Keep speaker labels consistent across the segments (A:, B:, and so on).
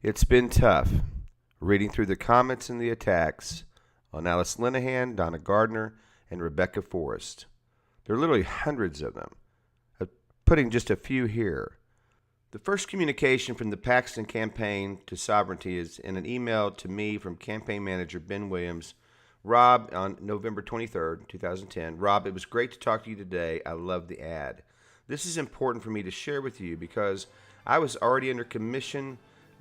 A: It's been tough reading through the comments and the attacks on Alice Linehan, Donna Gardner, and Rebecca Forrest. There are literally hundreds of them. I'm putting just a few here. The first communication from the Paxton campaign to Sovrenti is in an email to me from campaign manager Ben Williams. Rob, on November 23rd, 2010. Rob, it was great to talk to you today. I love the ad. This is important for me to share with you because I was already under commission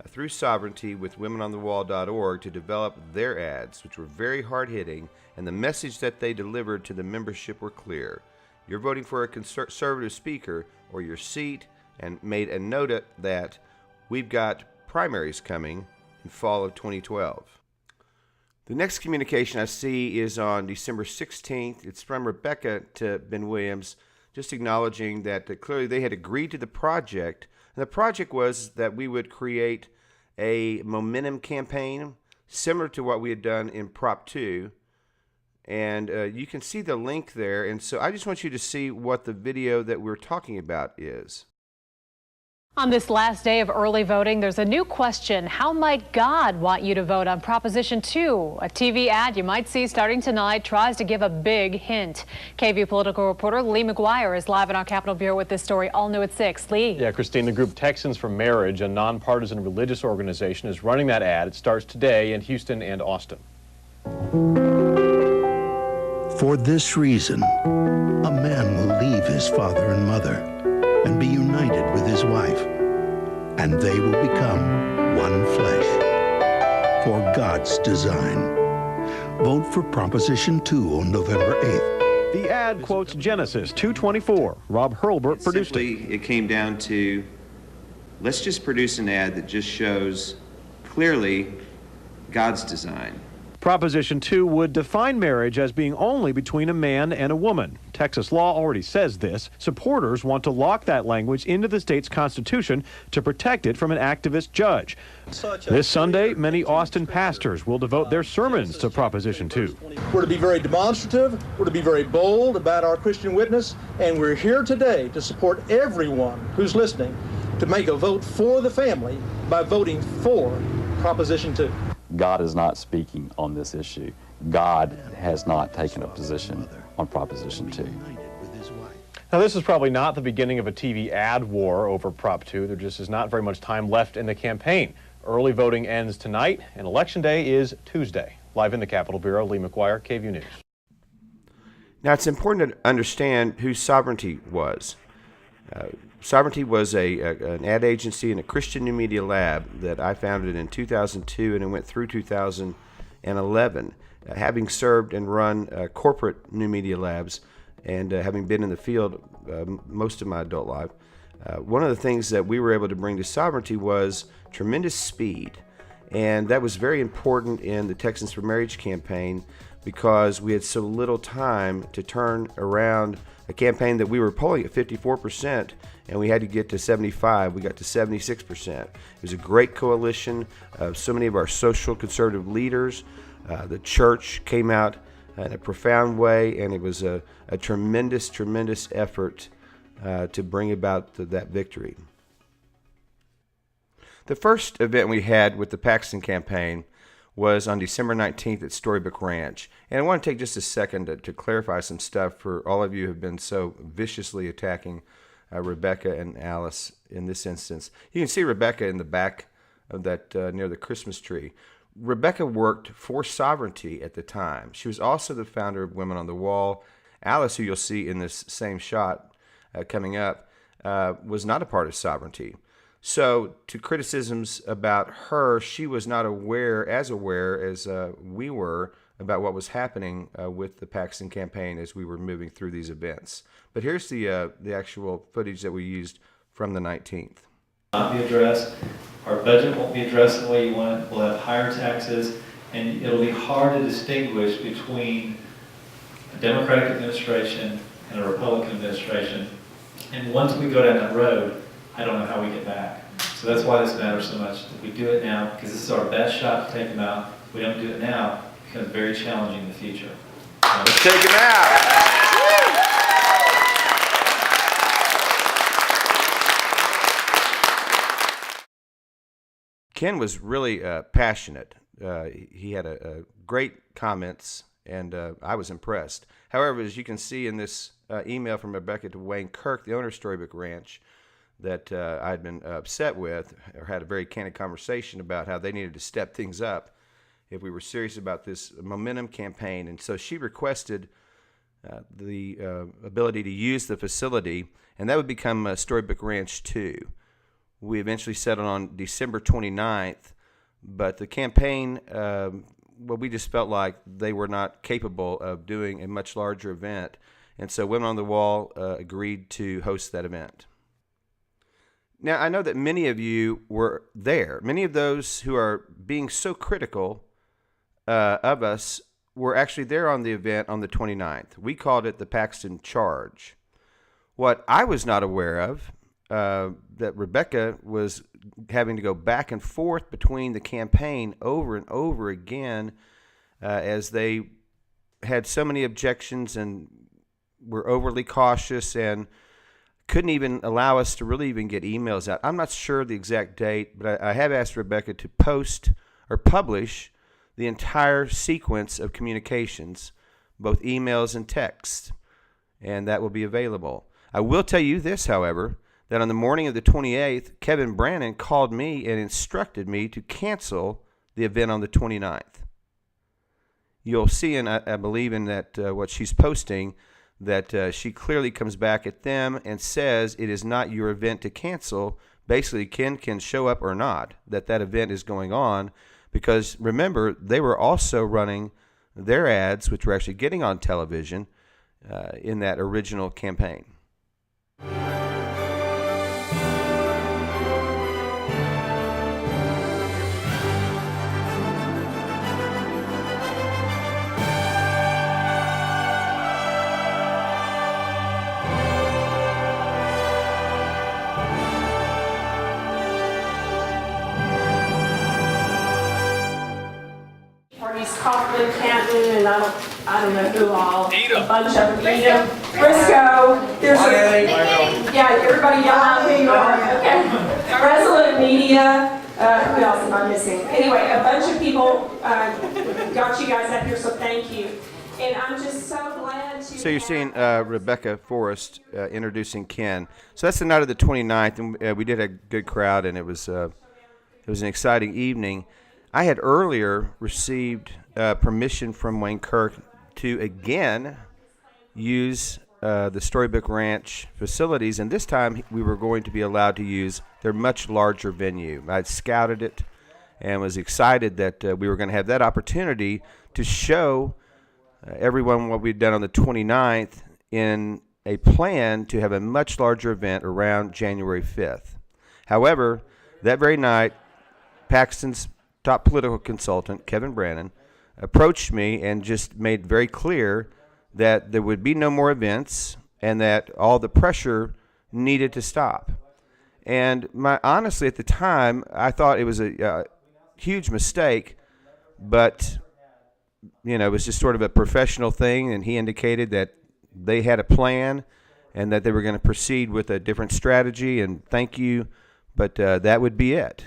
A: through Sovrenti with womenonthewall.org to develop their ads, which were very hard-hitting, and the message that they delivered to the membership were clear. You're voting for a conservative speaker or your seat, and made a note that we've got primaries coming in fall of 2012. The next communication I see is on December 16th. It's from Rebecca to Ben Williams, just acknowledging that clearly they had agreed to the project. And the project was that we would create a momentum campaign similar to what we had done in Prop 2. And you can see the link there. And so I just want you to see what the video that we're talking about is.
B: On this last day of early voting, there's a new question. How might God want you to vote on Proposition 2? A TV ad you might see starting tonight tries to give a big hint. KVUE political reporter Lee McGuire is live in our Capitol Bureau with this story all new at 6. Lee.
C: Yeah, Christine, the group Texans for Marriage, a nonpartisan religious organization, is running that ad. It starts today in Houston and Austin.
D: For this reason, a man will leave his father and mother and be united with his wife, and they will become one flesh. For God's design. Vote for Proposition 2 on November 8th.
C: The ad quotes Genesis 2:24. Rob Hurlburt produced it.
A: It came down to, let's just produce an ad that just shows clearly God's design.
C: Proposition 2 would define marriage as being only between a man and a woman. Texas law already says this. Supporters want to lock that language into the state's constitution to protect it from an activist judge. This Sunday, many Austin pastors will devote their sermons to Proposition 2.
E: We're to be very demonstrative, we're to be very bold about our Christian witness, and we're here today to support everyone who's listening to make a vote for the family by voting for Proposition 2.
F: God is not speaking on this issue. God has not taken a position on Proposition 2.
C: Now, this is probably not the beginning of a TV ad war over Prop 2. There just is not very much time left in the campaign. Early voting ends tonight, and Election Day is Tuesday. Live in the Capitol Bureau, Lee McGuire, KVUE News.
A: Now, it's important to understand who Sovrenti was. Sovrenti was an ad agency and a Christian new media lab that I founded in 2002, and it went through 2011. Having served and run corporate new media labs and having been in the field most of my adult life, one of the things that we were able to bring to Sovrenti was tremendous speed. And that was very important in the Texans for Marriage campaign because we had so little time to turn around a campaign that we were polling at 54%, and we had to get to 75. We got to 76%. It was a great coalition of so many of our social conservative leaders. The church came out in a profound way, and it was a tremendous, tremendous effort to bring about that victory. The first event we had with the Paxton campaign was on December 19th at Storybook Ranch. And I want to take just a second to clarify some stuff for all of you who have been so viciously attacking Rebecca and Alice in this instance. You can see Rebecca in the back of that near the Christmas tree. Rebecca worked for Sovrenti at the time. She was also the founder of Women on the Wall. Alice, who you'll see in this same shot coming up, was not a part of Sovrenti. So to criticisms about her, she was not aware as we were about what was happening with the Paxton campaign as we were moving through these events. But here's the actual footage that we used from the 19th.
G: Not be addressed. Our budget won't be addressed the way you want it. We'll have higher taxes, and it'll be hard to distinguish between a Democratic administration and a Republican administration. And once we go down that road, I don't know how we get back. So that's why this matters so much. If we do it now, because this is our best shot to take them out. If we don't do it now, it becomes very challenging in the future.
A: Let's take them out. Ken was really passionate. He had a great comments, and I was impressed. However, as you can see in this email from Rebecca to Wayne Kirk, the owner of Storybook Ranch, that I had been upset with, or had a very candid conversation about how they needed to step things up if we were serious about this momentum campaign. And so she requested the ability to use the facility, and that would become Storybook Ranch 2. We eventually settled on December 29th, but the campaign, we just felt like they were not capable of doing a much larger event, and so Women on the Wall agreed to host that event. Now, I know that many of you were there. Many of those who are being so critical of us were actually there on the event on the 29th. We called it the Paxton Charge. What I was not aware of, that Rebecca was having to go back and forth between the campaign over and over again as they had so many objections and were overly cautious and couldn't even allow us to really even get emails out. I'm not sure the exact date, but I have asked Rebecca to post or publish the entire sequence of communications, both emails and text, and that will be available. I will tell you this, however, that on the morning of the 28th, Kevin Brannon called me and instructed me to cancel the event on the 29th. You'll see, and I believe in that what she's posting, that she clearly comes back at them and says it is not your event to cancel. Basically, Ken can show up or not, that event is going on, because remember, they were also running their ads, which were actually getting on television in that original campaign.
H: Kaufman, Canton, and I don't know who all, a bunch of them, Briscoe, there's yeah, everybody yell out who you are, okay. Resolute Media, who else am I missing? Anyway, a bunch of people got you guys up here, so thank you. And I'm just so glad to...
A: So you're seeing Rebecca Forrest introducing Ken. So that's the night of the 29th, and we did a good crowd, and it was an exciting evening. I had earlier received permission from Wayne Kirk to again use the Storybook Ranch facilities, and this time we were going to be allowed to use their much larger venue. I'd scouted it and was excited that we were going to have that opportunity to show everyone what we'd done on the 29th in a plan to have a much larger event around January 5th. However, that very night, Paxton's top political consultant, Kevin Brannon, approached me and just made very clear that there would be no more events and that all the pressure needed to stop. And honestly, at the time, I thought it was a huge mistake, but it was just sort of a professional thing, and he indicated that they had a plan and that they were going to proceed with a different strategy, and thank you, but that would be it.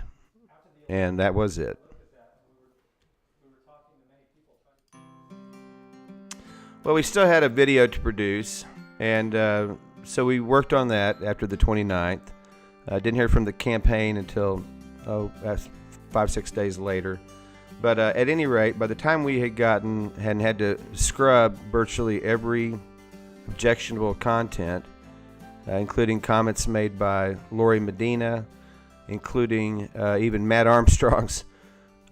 A: And that was it. Well, we still had a video to produce, and so we worked on that after the 29th. Didn't hear from the campaign until 5-6 days later. But at any rate, by the time we had had to scrub virtually every objectionable content, including comments made by Lori Medina, including even Matt Armstrong's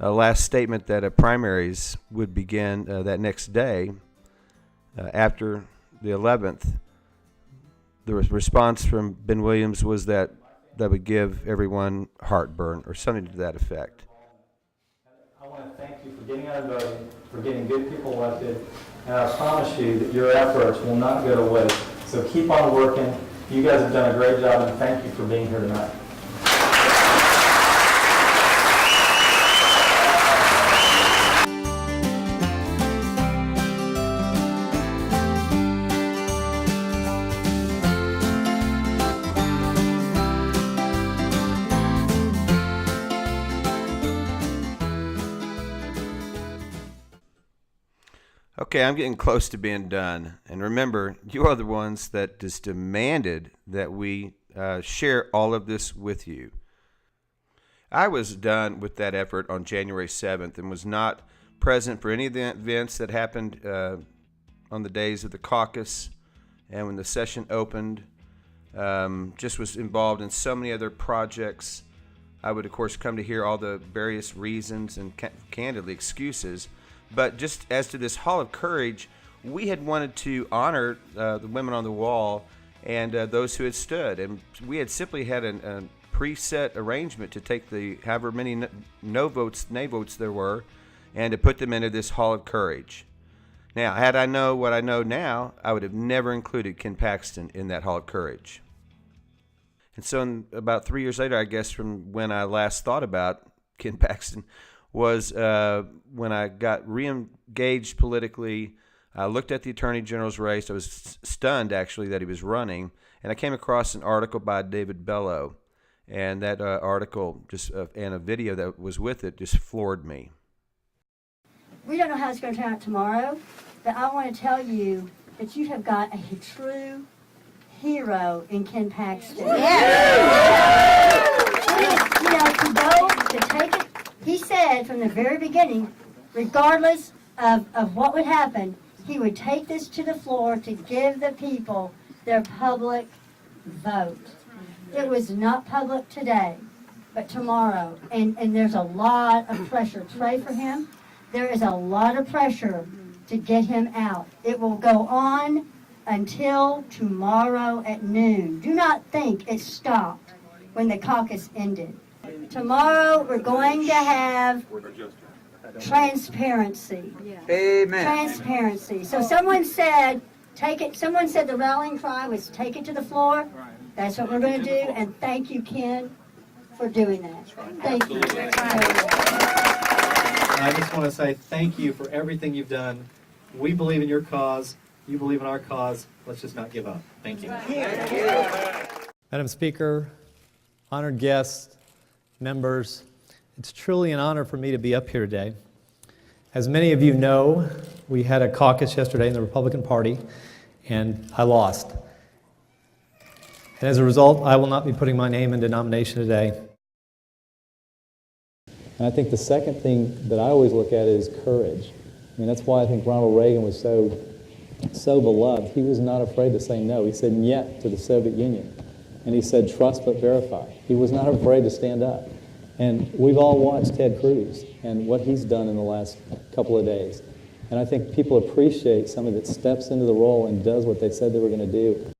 A: last statement that primaries would begin that next day after the 11th. The response from Ben Williams was that would give everyone heartburn or something to that effect.
I: I want to thank you for getting out and voting, for getting good people elected, and I promise you that your efforts will not go to waste. So keep on working. You guys have done a great job, and thank you for being here tonight.
A: Okay, I'm getting close to being done. And remember, you are the ones that just demanded that we share all of this with you. I was done with that effort on January 7th and was not present for any of the events that happened on the days of the caucus and when the session opened. Just was involved in so many other projects. I would, of course, come to hear all the various reasons and candidly excuses. But just as to this Hall of Courage, we had wanted to honor the women on the wall and those who had stood. And we had simply had a preset arrangement to take the however many nay votes there were and to put them into this Hall of Courage. Now, had I known what I know now, I would have never included Ken Paxton in that Hall of Courage. And so about 3 years later, I guess, from when I last thought about Ken Paxton, was when I got re-engaged politically. I looked at the Attorney General's race. I was stunned, actually, that he was running. And I came across an article by David Bellow. And that article just and a video that was with it just floored me.
J: We don't know how it's going to turn out tomorrow, but I want to tell you that you have got a true hero in Ken Paxton. Yeah. To go, to take it, he said from the very beginning, regardless of what would happen, he would take this to the floor to give the people their public vote. It was not public today, but tomorrow. And there's a lot of pressure. Pray for him. There is a lot of pressure to get him out. It will go on until tomorrow at noon. Do not think it stopped when the caucus ended. Tomorrow we're going to have transparency.
K: Amen.
J: Transparency. So someone said, take it. Someone said the rallying cry was take it to the floor. That's what we're going to do. And thank you, Ken, for doing that. Thank you.
I: I just want to say thank you for everything you've done. We believe in your cause. You believe in our cause. Let's just not give up. Thank you.
L: Madam Speaker, honored guests, members, it's truly an honor for me to be up here today. As many of you know, we had a caucus yesterday in the Republican Party, and I lost. And as a result, I will not be putting my name into nomination today.
M: And I think the second thing that I always look at is courage. I mean, that's why I think Ronald Reagan was so beloved. He was not afraid to say no. He said "niet" to the Soviet Union. And he said, "Trust but verify." He was not afraid to stand up. And we've all watched Ted Cruz and what he's done in the last couple of days. And I think people appreciate somebody that steps into the role and does what they said they were going to do.